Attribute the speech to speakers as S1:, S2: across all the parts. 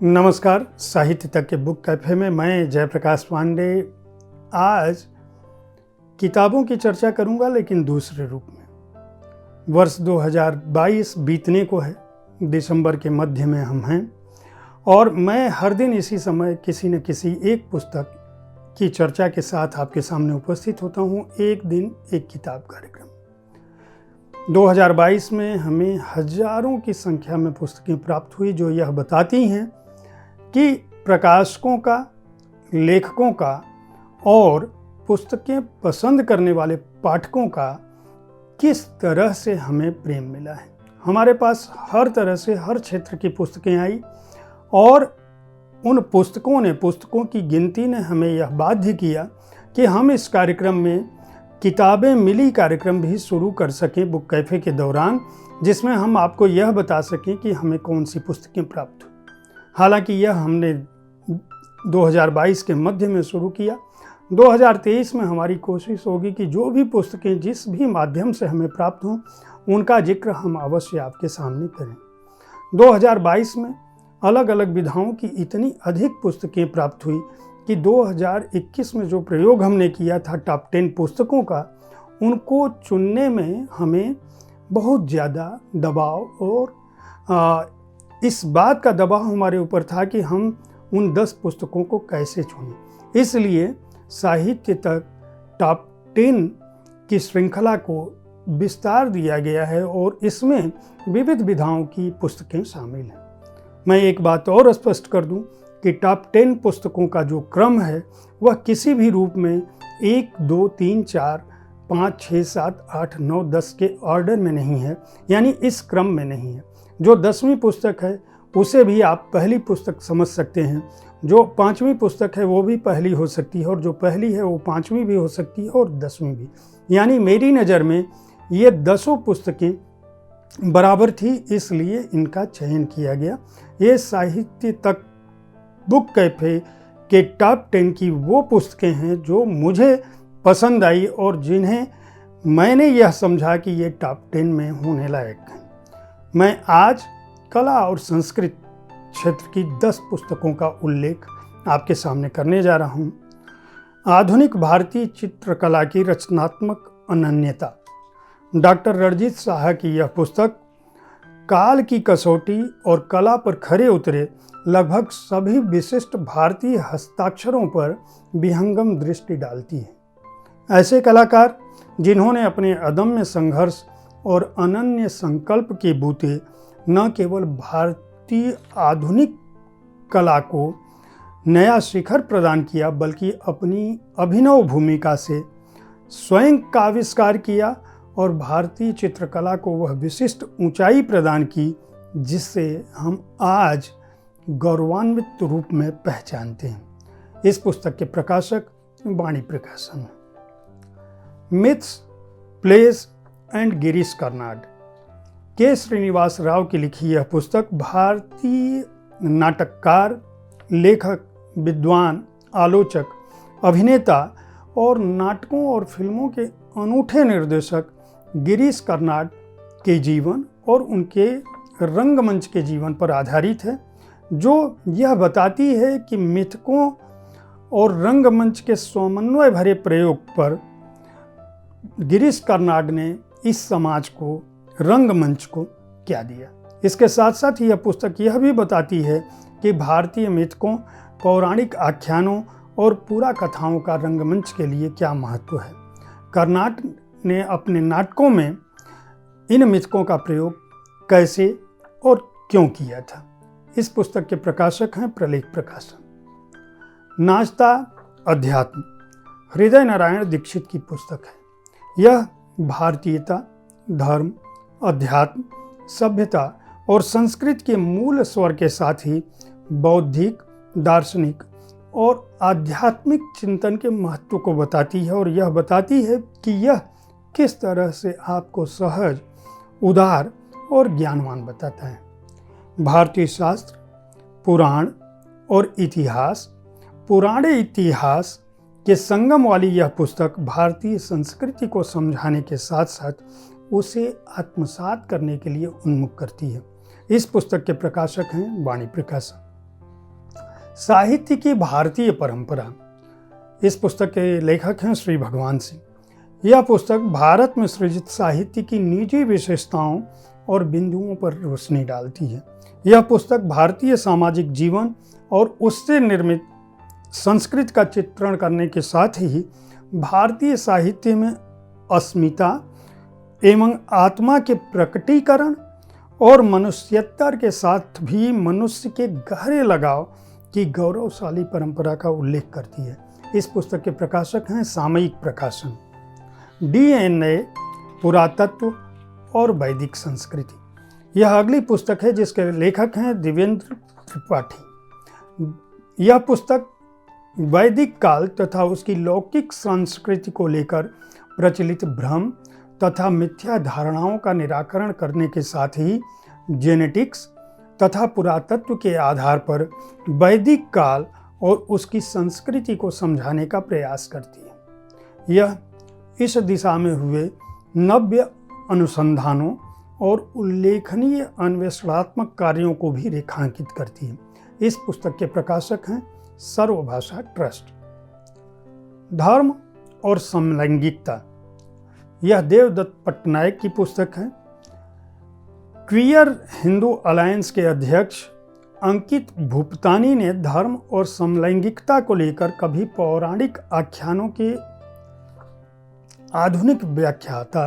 S1: नमस्कार। साहित्य तक के बुक कैफे में मैं जयप्रकाश पांडे आज किताबों की चर्चा करूंगा, लेकिन दूसरे रूप में। वर्ष 2022 बीतने को है, दिसंबर के मध्य में हम हैं और मैं हर दिन इसी समय किसी न किसी एक पुस्तक की चर्चा के साथ आपके सामने उपस्थित होता हूं। एक दिन एक किताब कार्यक्रम। 2022 में हमें हजारों की संख्या में पुस्तकें प्राप्त हुई जो यह बताती हैं कि प्रकाशकों का, लेखकों का और पुस्तकें पसंद करने वाले पाठकों का किस तरह से हमें प्रेम मिला है। हमारे पास हर तरह से हर क्षेत्र की पुस्तकें आई और उन पुस्तकों की गिनती ने हमें यह बाध्य किया कि हम इस कार्यक्रम में किताबें मिली कार्यक्रम भी शुरू कर सकें बुक कैफे के दौरान, जिसमें हम आपको यह बता सकें कि हमें कौन सी पुस्तकें प्राप्त हुई। हालांकि यह हमने 2022 के मध्य में शुरू किया। 2023 में हमारी कोशिश होगी कि जो भी पुस्तकें जिस भी माध्यम से हमें प्राप्त हों उनका जिक्र हम अवश्य आपके सामने करें। 2022 में अलग अलग विधाओं की इतनी अधिक पुस्तकें प्राप्त हुई कि 2021 में जो प्रयोग हमने किया था टॉप 10 पुस्तकों का, उनको चुनने में हमें बहुत ज़्यादा दबाव और इस बात का दबाव हमारे ऊपर था कि हम उन 10 पुस्तकों को कैसे चुनें। इसलिए साहित्य तक टॉप 10 की श्रृंखला को विस्तार दिया गया है और इसमें विविध विधाओं की पुस्तकें शामिल हैं। मैं एक बात और स्पष्ट कर दूं कि टॉप 10 पुस्तकों का जो क्रम है वह किसी भी रूप में 1, 2, 3, 4, 5, 6, 7, 8, 9, 10 के ऑर्डर में नहीं है, यानी इस क्रम में नहीं है। जो 10वीं पुस्तक है उसे भी आप पहली पुस्तक समझ सकते हैं, जो 5वीं पुस्तक है वो भी पहली हो सकती है और जो पहली है वो 5वीं भी हो सकती है और 10वीं भी। यानी मेरी नज़र में ये 10 पुस्तकें बराबर थी, इसलिए इनका चयन किया गया। ये साहित्य तक बुक कैफे के टॉप 10 की वो पुस्तकें हैं जो मुझे पसंद आई और जिन्हें मैंने यह समझा कि ये टॉप 10 में होने लायक हैं। मैं आज कला और संस्कृत क्षेत्र की 10 पुस्तकों का उल्लेख आपके सामने करने जा रहा हूँ। आधुनिक भारतीय चित्रकला की रचनात्मक अनन्यता, डॉक्टर रणजीत साहा की यह पुस्तक काल की कसौटी और कला पर खरे उतरे लगभग सभी विशिष्ट भारतीय हस्ताक्षरों पर विहंगम दृष्टि डालती है। ऐसे कलाकार जिन्होंने अपने अदम्य संघर्ष और अनन्य संकल्प के बूते न केवल भारतीय आधुनिक कला को नया शिखर प्रदान किया, बल्कि अपनी अभिनव भूमिका से स्वयं का आविष्कार किया और भारतीय चित्रकला को वह विशिष्ट ऊंचाई प्रदान की जिससे हम आज गौरवान्वित रूप में पहचानते हैं। इस पुस्तक के प्रकाशक वाणी प्रकाशन। Myths, place and Girish Karnad. के श्रीनिवास राव की लिखी यह पुस्तक भारतीय नाटककार, लेखक, विद्वान, आलोचक, अभिनेता और नाटकों और फिल्मों के अनूठे निर्देशक गिरीश कर्नाड के जीवन और उनके रंगमंच के जीवन पर आधारित है, जो यह बताती है कि मिथकों और रंगमंच के समन्वय भरे प्रयोग पर गिरीश कर्नाड ने इस समाज को, रंगमंच को क्या दिया। इसके साथ साथ यह पुस्तक यह भी बताती है कि भारतीय मिथकों, पौराणिक आख्यानों और पुरा कथाओं का रंगमंच के लिए क्या महत्व है। कर्नाड ने अपने नाटकों में इन मिथकों का प्रयोग कैसे और क्यों किया था। इस पुस्तक के प्रकाशक हैं प्रलेख प्रकाशन। नाचता अध्यात्म, हृदय नारायण दीक्षित की पुस्तक है। यह भारतीयता, धर्म, अध्यात्म, सभ्यता और संस्कृत के मूल स्वर के साथ ही बौद्धिक, दार्शनिक और आध्यात्मिक चिंतन के महत्व को बताती है और यह बताती है कि यह किस तरह से आपको सहज, उदार और ज्ञानवान बताता है। भारतीय शास्त्र, पुराण और इतिहास, पुराने इतिहास के संगम वाली यह पुस्तक भारतीय संस्कृति को समझाने के साथ साथ उसे आत्मसात करने के लिए उन्मुख करती है। इस पुस्तक के प्रकाशक हैं वाणी प्रकाशन। साहित्य की भारतीय परंपरा। इस पुस्तक के लेखक हैं श्री भगवान सिंह। यह पुस्तक भारत में सृजित साहित्य की निजी विशेषताओं और बिंदुओं पर रोशनी डालती है। यह पुस्तक भारतीय सामाजिक जीवन और उससे निर्मित संस्कृति का चित्रण करने के साथ ही भारतीय साहित्य में अस्मिता एवं आत्मा के प्रकटीकरण और मनुष्यत्व के साथ भी मनुष्य के गहरे लगाव की गौरवशाली परंपरा का उल्लेख करती है। इस पुस्तक के प्रकाशक हैं सामयिक प्रकाशन। DNA पुरातत्व और वैदिक संस्कृति। यह अगली पुस्तक है जिसके लेखक हैं देवेंद्र त्रिपाठी। यह पुस्तक वैदिक काल तथा उसकी लौकिक संस्कृति को लेकर प्रचलित भ्रम तथा मिथ्या धारणाओं का निराकरण करने के साथ ही जेनेटिक्स तथा पुरातत्व के आधार पर वैदिक काल और उसकी संस्कृति को समझाने का प्रयास करती है। यह इस दिशा में हुए नव्य अनुसंधानों और उल्लेखनीय अन्वेषणात्मक कार्यों को भी रेखांकित करती है। इस पुस्तक के प्रकाशक हैं सर्वभाषा ट्रस्ट। धर्म और समलैंगिकता। यह देवदत्त पटनायक की पुस्तक है। क्वियर हिंदू अलायंस के अध्यक्ष अंकित भूपतानी ने धर्म और समलैंगिकता को लेकर कभी पौराणिक आख्यानों के आधुनिक व्याख्याता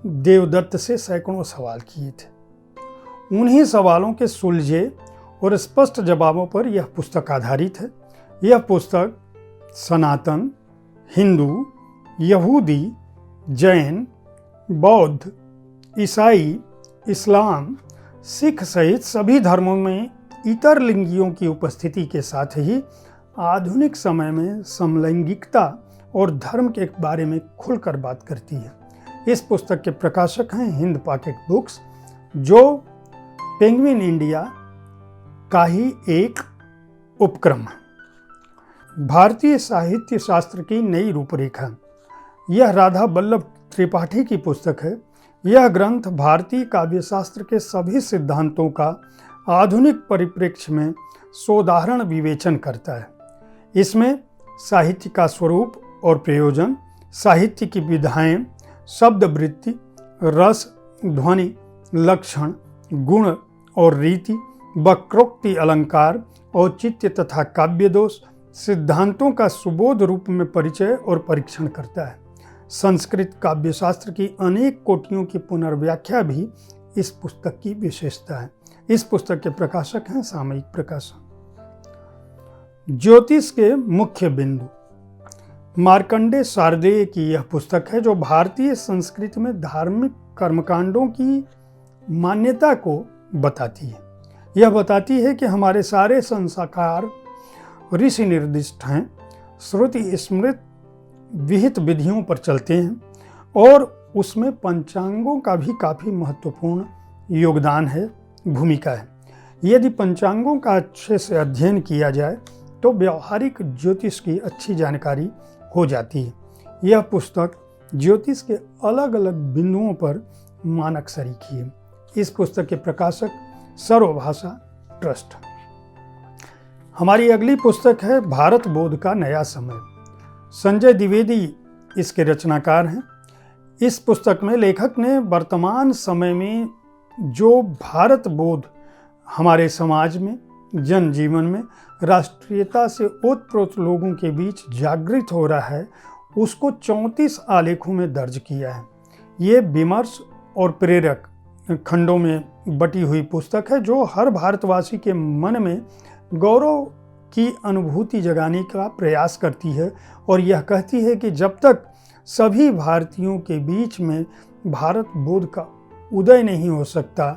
S1: देवदत्त से सैकड़ों सवाल किए थे। उन्हीं सवालों के सुलझे और स्पष्ट जवाबों पर यह पुस्तक आधारित है। यह पुस्तक सनातन, हिंदू, यहूदी, जैन, बौद्ध, ईसाई, इस्लाम, सिख सहित सभी धर्मों में इतर लिंगियों की उपस्थिति के साथ ही आधुनिक समय में समलैंगिकता और धर्म के बारे में खुलकर बात करती है। इस पुस्तक के प्रकाशक हैं हिंद पॉकेट बुक्स, जो पेंगुइन इंडिया का ही एक उपक्रम है। भारतीय साहित्य शास्त्र की नई रूपरेखा। यह राधा बल्लभ त्रिपाठी की पुस्तक है। यह ग्रंथ भारतीय काव्यशास्त्र के सभी सिद्धांतों का आधुनिक परिप्रेक्ष्य में सोदाहरण विवेचन करता है। इसमें साहित्य का स्वरूप और प्रयोजन, साहित्य की विधाएं, शब्दवृत्ति, रस, ध्वनि, लक्षण, गुण और रीति, वक्रोक्ति, अलंकार, औचित्य तथा काव्य दोष सिद्धांतों का सुबोध रूप में परिचय और परीक्षण करता है। संस्कृत काव्यशास्त्र की अनेक कोटियों की पुनर्व्याख्या भी इस पुस्तक की विशेषता है। इस पुस्तक के प्रकाशक हैं सामयिक प्रकाशन। ज्योतिष के मुख्य बिंदु। मार्कंडेय शारदेय की यह पुस्तक है जो भारतीय संस्कृति में धार्मिक कर्मकांडों की मान्यता को बताती है। यह बताती है कि हमारे सारे संस्कार ऋषि निर्दिष्ट हैं, श्रुति स्मृत विहित विधियों पर चलते हैं और उसमें पंचांगों का भी काफ़ी महत्वपूर्ण योगदान है, भूमिका है। यदि पंचांगों का अच्छे से अध्ययन किया जाए तो व्यवहारिक ज्योतिष की अच्छी जानकारी हो जाती है। यह पुस्तक ज्योतिष के अलग अलग बिंदुओं पर मानक सरीखी है। इस पुस्तक के प्रकाशक सर्वभाषा ट्रस्ट। हमारी अगली पुस्तक है भारत बोध का नया समय। संजय द्विवेदी इसके रचनाकार हैं। इस पुस्तक में लेखक ने वर्तमान समय में जो भारत बोध हमारे समाज में, जनजीवन में राष्ट्रीयता से ओतप्रोत लोगों के बीच जागृत हो रहा है, उसको 34 आलेखों में दर्ज किया है। ये विमर्श और प्रेरक खंडों में बटी हुई पुस्तक है जो हर भारतवासी के मन में गौरव की अनुभूति जगाने का प्रयास करती है और यह कहती है कि जब तक सभी भारतीयों के बीच में भारत बोध का उदय नहीं हो सकता,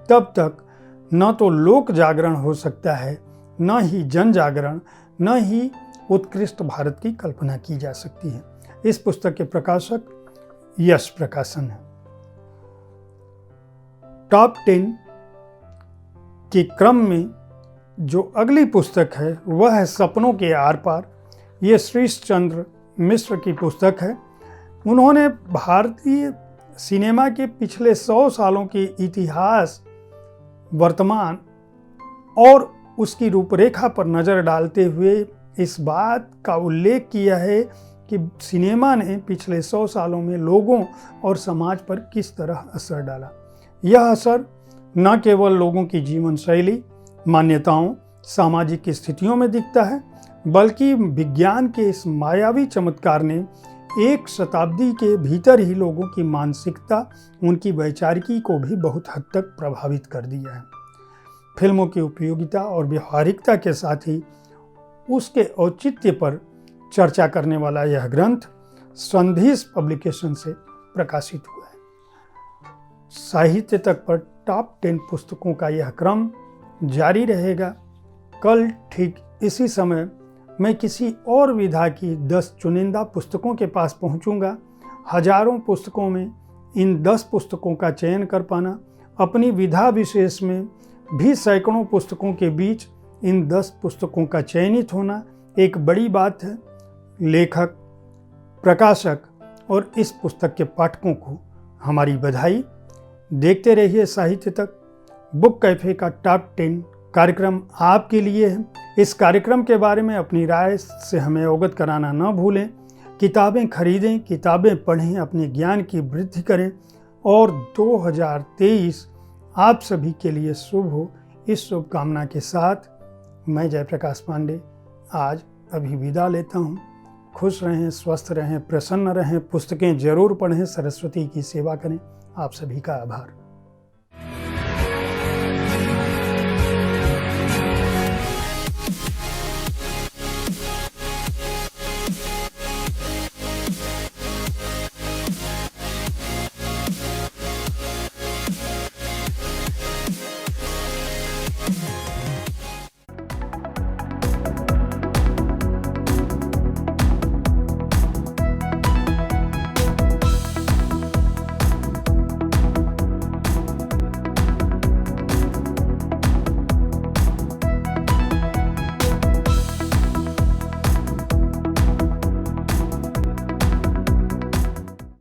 S1: तब तक न तो लोक जागरण हो सकता है, न ही जन जागरण, न ही उत्कृष्ट भारत की कल्पना की जा सकती है। इस पुस्तक के प्रकाशक यश प्रकाशन है। टॉप 10 के क्रम में जो अगली पुस्तक है वह है सपनों के आर पार। ये श्रीश चंद्र मिश्र की पुस्तक है। उन्होंने भारतीय सिनेमा के पिछले 100 सालों के इतिहास, वर्तमान और उसकी रूपरेखा पर नज़र डालते हुए इस बात का उल्लेख किया है कि सिनेमा ने पिछले 100 सालों में लोगों और समाज पर किस तरह असर डाला। यह असर न केवल लोगों की जीवन शैली, मान्यताओं, सामाजिक स्थितियों में दिखता है, बल्कि विज्ञान के इस मायावी चमत्कार ने एक शताब्दी के भीतर ही लोगों की मानसिकता, उनकी वैचारिकी को भी बहुत हद तक प्रभावित कर दिया है। फिल्मों की उपयोगिता और व्यवहारिकता के साथ ही उसके औचित्य पर चर्चा करने वाला यह ग्रंथ संधिस पब्लिकेशन से प्रकाशित हुआ है। साहित्य तक पर टॉप 10 पुस्तकों का यह क्रम जारी रहेगा। कल ठीक इसी समय मैं किसी और विधा की 10 चुनिंदा पुस्तकों के पास पहुंचूंगा। हजारों पुस्तकों में इन 10 पुस्तकों का चयन कर पाना, अपनी विधा विशेष में भी सैकड़ों पुस्तकों के बीच इन 10 पुस्तकों का चयनित होना एक बड़ी बात है। लेखक, प्रकाशक और इस पुस्तक के पाठकों को हमारी बधाई। देखते रहिए साहित्य तक। बुक कैफे का टॉप 10 कार्यक्रम आपके लिए है। इस कार्यक्रम के बारे में अपनी राय से हमें अवगत कराना न भूलें। किताबें खरीदें, किताबें पढ़ें, अपने ज्ञान की वृद्धि करें और 2023 आप सभी के लिए शुभ हो। इस शुभकामना के साथ मैं जयप्रकाश पांडे आज अभी विदा लेता हूँ। खुश रहें, स्वस्थ रहें, प्रसन्न रहें, पुस्तकें जरूर पढ़ें, सरस्वती की सेवा करें। आप सभी का आभार।